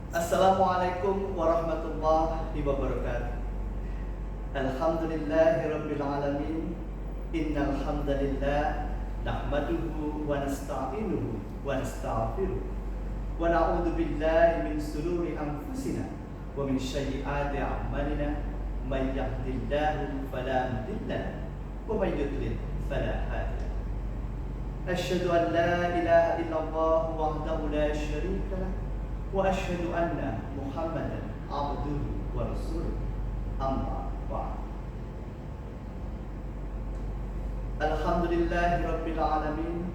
Assalamualaikum warahmatullahi wabarakatuh. Alhamdulillahirabbil alamin. Innal hamdalillah nahmaduhu wa nasta'inuhu wa nastaghfiruh wa na'udzu billahi min shururi anfusina wa min sayyiati a'malina. May yahdihillahu fala mudilla lahu wa may yudlil fala hadiya lahu. Asyhadu an la ilaha illallah wahdahu la syarika lahu wa asyhadu anna Muhammadan abduhu wa rasuluh. Amma ba'd. Alhamdulillahirabbil alamin.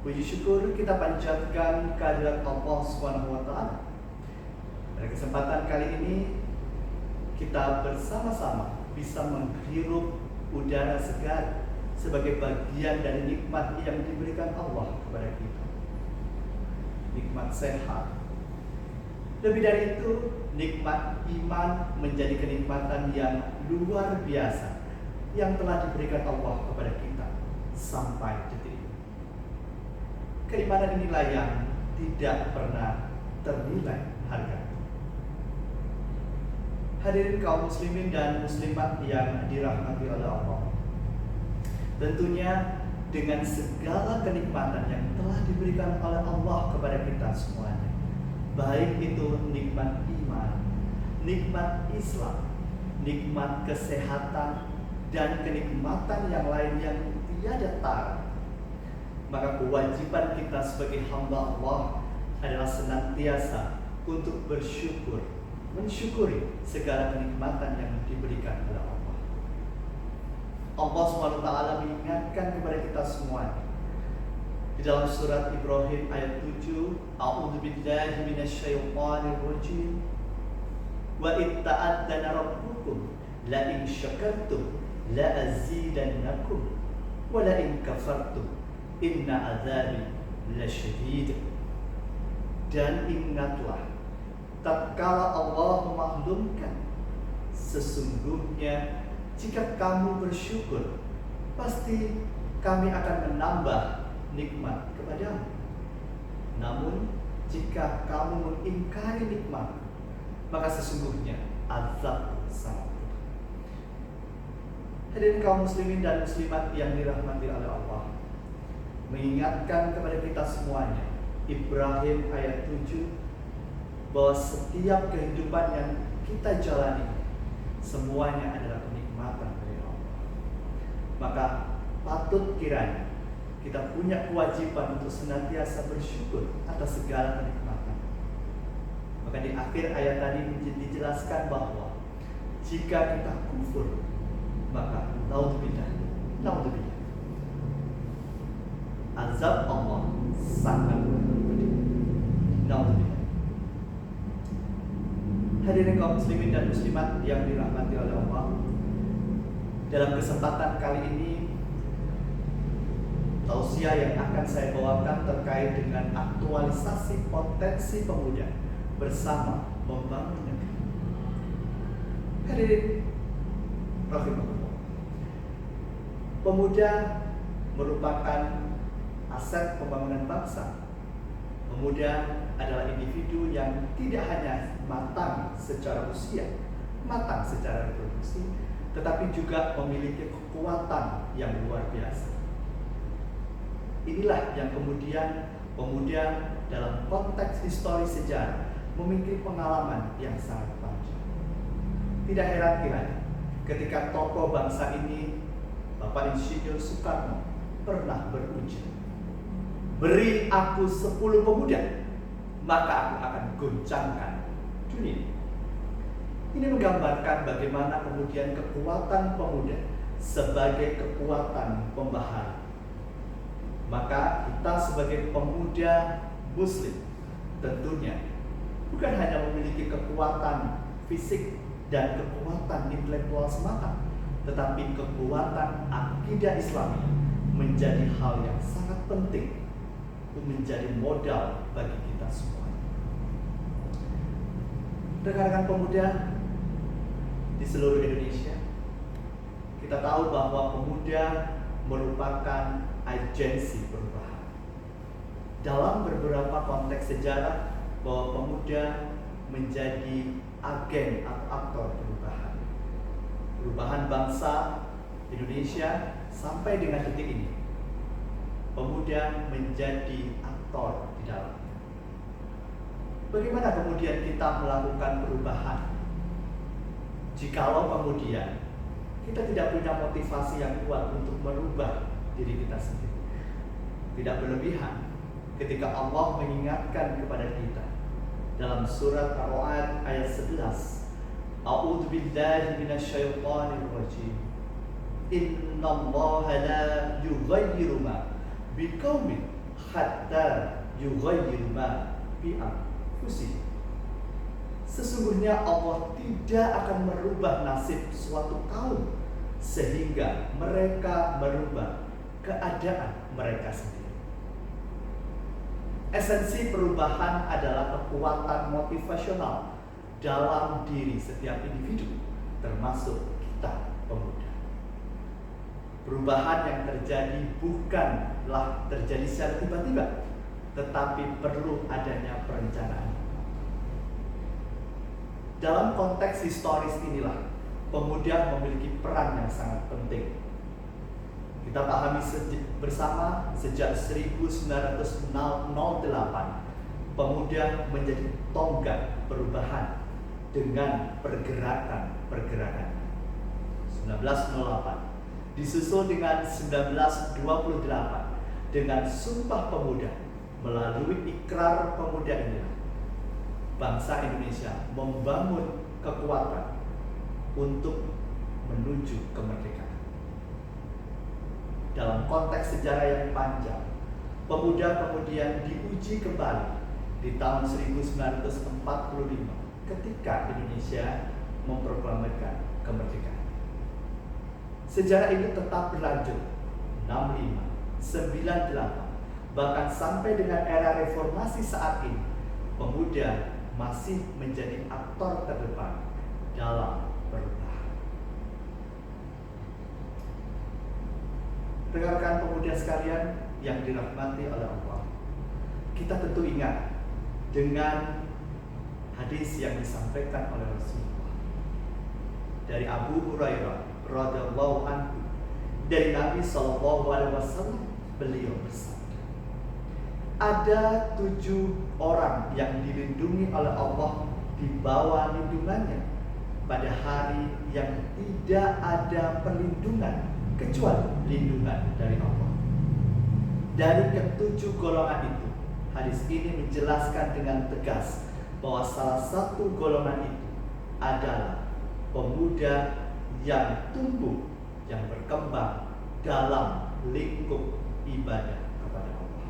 Puji syukur kita panjatkan kehadirat Allah Subhanahu wa taala. Pada kesempatan kali ini kita bersama-sama bisa menghirup udara segar sebagai bagian dari nikmat yang diberikan Allah kepada kita. Nikmat sehat. Lebih dari itu, nikmat iman menjadi kenikmatan yang luar biasa yang telah diberikan Allah kepada kita sampai detik ini. Keimanan inilah yang tidak pernah ternilai harga. Hadirin kaum muslimin dan muslimat yang dirahmati oleh Allah. Tentunya dengan segala kenikmatan yang telah diberikan oleh Allah kepada kita semuanya, baik itu nikmat iman, nikmat Islam, nikmat kesehatan, dan kenikmatan yang lain yang tiada tara, maka kewajiban kita sebagai hamba Allah adalah senantiasa untuk bersyukur, mensyukuri segala kenikmatan yang diberikan oleh Allah. Allah SWT mengingatkan kepada kita semua di dalam surat Ibrahim ayat 7, A'udzu billahi minasyaitonir rajim. Wa id ta'adzana rabbukum la in syakartum la azidannakum wa la in kafartum inna adzabi lasyadid. Dan ingatlah tatkala Allah memaklumkan, sesungguhnya jika kamu bersyukur, pasti kami akan menambah nikmat kepadamu. Namun jika kamu mengingkari nikmat, maka sesungguhnya azab sangat pedih. Hadirin kaum muslimin dan muslimat yang dirahmati oleh Allah, mengingatkan kepada kita semuanya Ibrahim ayat 7, bahwa setiap kehidupan yang kita jalani semuanya adalah kenikmatan dari Allah. Maka patut kiranya kita punya kewajiban untuk senantiasa bersyukur atas segala kenikmatan. Maka di akhir ayat tadi dijelaskan bahwa jika kita kufur, maka naudzubillah, azab Allah sangat pedih. Naudzubillah. Hadirin kaum muslimin dan muslimat yang dirahmati oleh Allah, dalam kesempatan kali ini tausiah yang akan saya bawakan terkait dengan aktualisasi potensi pemuda bersama membangun negeri. Hadirin rahimahullah, pemuda merupakan aset pembangunan bangsa. Pemuda adalah individu yang tidak hanya matang secara usia, matang secara reproduksi, tetapi juga memiliki kekuatan yang luar biasa. Inilah yang kemudian pemuda dalam konteks historis sejarah memiliki pengalaman yang sangat panjang. Tidak heran kiranya ketika tokoh bangsa ini, Bapak Insinyur Soekarno, pernah berujar, beri aku 10 pemuda, maka aku akan goncangkan dunia. Ini menggambarkan bagaimana kemudian kekuatan pemuda sebagai kekuatan pembahar. Maka kita sebagai pemuda Muslim tentunya bukan hanya memiliki kekuatan fisik dan kekuatan intelektual semata, tetapi kekuatan akidah Islami menjadi hal yang sangat penting untuk menjadi modal bagi kita semua. Rekan-rekan pemuda di seluruh Indonesia, kita tahu bahwa pemuda merupakan agensi perubahan. Dalam beberapa konteks sejarah, bahwa pemuda menjadi agen atau aktor perubahan. Perubahan bangsa Indonesia sampai dengan detik ini, pemuda menjadi aktor di dalamnya. Bagaimana kemudian kita melakukan perubahan jikalau kemudian kita tidak punya motivasi yang kuat untuk merubah diri kita sendiri? Tidak berlebihan ketika Allah mengingatkan kepada kita dalam surat Ar-Ra'd ayat 11, A'udzu billahi minasyaitonir rajim. Innallaha la yughayyiru ma biqaumin hatta yughayyiru ma bi anfusihim. Sesungguhnya Allah tidak akan merubah nasib suatu kaum sehingga mereka merubah keadaan mereka sendiri. Esensi perubahan adalah kekuatan motivasional dalam diri setiap individu, termasuk kita pemuda. Perubahan yang terjadi bukanlah terjadi secara tiba-tiba, tetapi perlu adanya perencanaan. Dalam konteks historis inilah, pemuda memiliki peran yang sangat penting. Kita pahami bersama sejak 1908, pemuda menjadi tonggak perubahan dengan pergerakan-pergerakan. 1908 disusul dengan 1928 dengan Sumpah Pemuda. Melalui ikrar pemuda inilah bangsa Indonesia membangun kekuatan untuk menuju kemerdekaan. Dalam konteks sejarah yang panjang, pemuda kemudian diuji kembali di tahun 1945 ketika Indonesia memproklamirkan kemerdekaan. Sejarah ini tetap berlanjut 65, 98, bahkan sampai dengan era reformasi saat ini, pemuda masih menjadi aktor terdepan dalam perubahan. Rekan-rekan pemuda sekalian yang dirahmati oleh Allah, kita tentu ingat dengan hadis yang disampaikan oleh Rasulullah dari Abu Hurairah radhiyallahu anhu, dari Nabi sallallahu alaihi wasallam, beliau bersabda, ada 7 orang yang dilindungi oleh Allah di bawah lindungannya pada hari yang tidak ada perlindungan kecuali lindungan dari Allah. Dari ke-7 golongan itu, hadis ini menjelaskan dengan tegas bahwa salah satu golongan itu adalah pemuda yang tumbuh, yang berkembang dalam lingkup ibadah kepada Allah.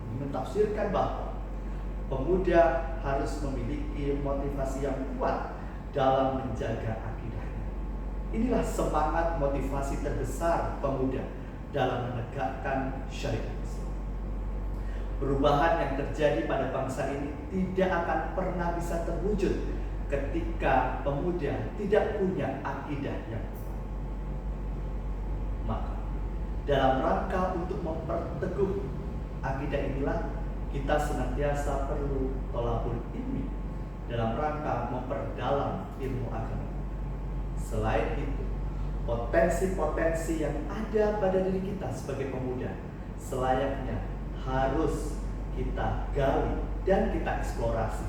Ini mentafsirkan bahwa pemuda harus memiliki motivasi yang kuat dalam menjaga akidahnya. Inilah semangat motivasi terbesar pemuda dalam menegakkan syariat Islam. Perubahan yang terjadi pada bangsa ini tidak akan pernah bisa terwujud ketika pemuda tidak punya akidah yang kuat. Maka dalam rangka untuk memperteguh akidah inilah, kita senantiasa perlu thalabul ilmi dalam rangka memperdalam ilmu agama. Selain itu, potensi-potensi yang ada pada diri kita sebagai pemuda selayaknya harus kita gali dan kita eksplorasi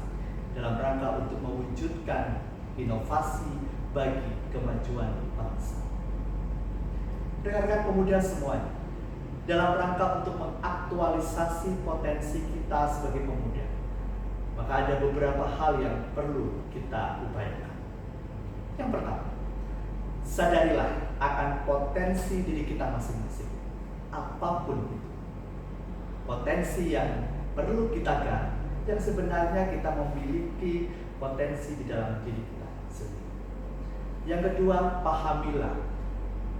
dalam rangka untuk mewujudkan inovasi bagi kemajuan bangsa. Rekan-rekan pemuda semuanya, dalam rangka untuk mengaktualisasi potensi kita sebagai pemuda, maka ada beberapa hal yang perlu kita upayakan. Yang pertama, sadarilah akan potensi diri kita masing-masing, apapun itu. Potensi yang perlu kita gali, yang sebenarnya kita memiliki potensi di dalam diri kita sendiri. Yang kedua, pahamilah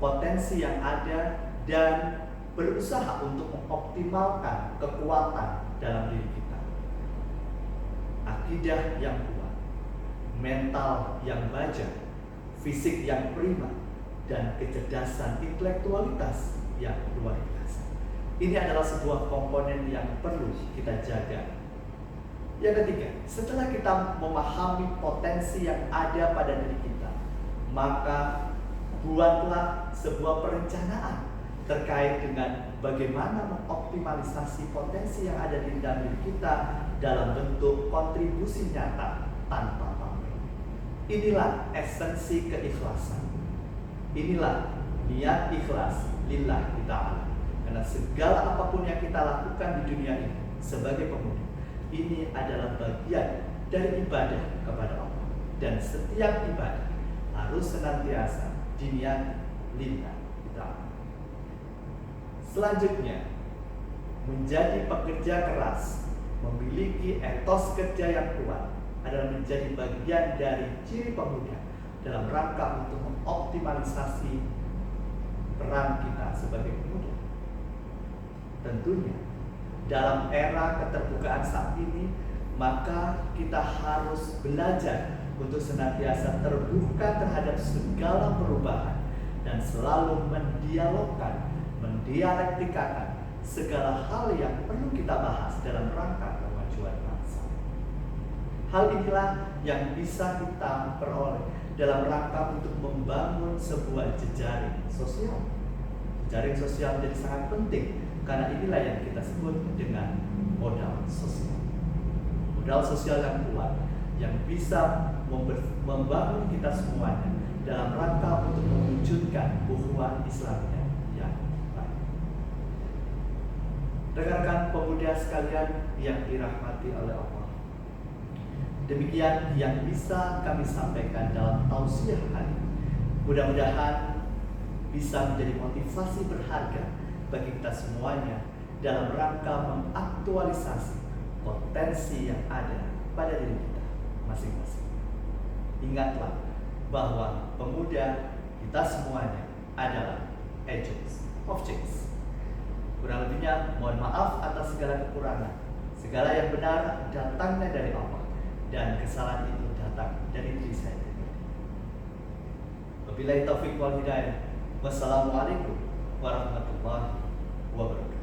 potensi yang ada dan berusaha untuk mengoptimalkan kekuatan dalam diri kita. Akidah yang kuat, mental yang baja, fisik yang prima, dan kecerdasan intelektualitas yang luar biasa. Ini adalah sebuah komponen yang perlu kita jaga Yang ketiga, setelah kita memahami potensi yang ada pada diri kita, maka buatlah sebuah perencanaan terkait dengan bagaimana mengoptimalisasi potensi yang ada di dalam diri kita dalam bentuk kontribusi nyata tanpa pamrih. Inilah esensi keikhlasan. Inilah niat ikhlas lillahi ta'ala. Karena segala apapun yang kita lakukan di dunia ini sebagai pemuda, ini adalah bagian dari ibadah kepada Allah. Dan setiap ibadah harus senantiasa diniat lillahi ta'ala. Selanjutnya, menjadi pekerja keras, memiliki etos kerja yang kuat adalah menjadi bagian dari ciri pemuda dalam rangka untuk mengoptimalisasi peran kita sebagai pemuda. Tentunya dalam era keterbukaan saat ini, maka kita harus belajar untuk senantiasa terbuka terhadap segala perubahan dan selalu mendialektikakan segala hal yang perlu kita bahas dalam rangka kemajuan bangsa. Hal inilah yang bisa kita peroleh dalam rangka untuk membangun sebuah jejaring sosial. Jejaring sosial menjadi sangat penting karena inilah yang kita sebut dengan modal sosial. Modal sosial yang kuat yang bisa membangun kita semuanya dalam rangka untuk mewujudkan ukhuwah Islamiyah yang baik. Rekan-rekan pemuda sekalian yang dirahmati oleh Allah, demikian yang bisa kami sampaikan dalam tausiah hari ini. Mudah-mudahan bisa menjadi motivasi berharga bagi kita semuanya dalam rangka mengaktualisasi potensi yang ada pada diri kita masing-masing. Ingatlah bahwa pemuda kita semuanya adalah agents of change. Kurang lebihnya mohon maaf atas segala kekurangan. Segala yang benar datangnya dari Allah, dan kesalahan itu datang dari diri saya sendiri. Wabillahi taufiq wal hidayah. Wassalamualaikum warahmatullahi wabarakatuh.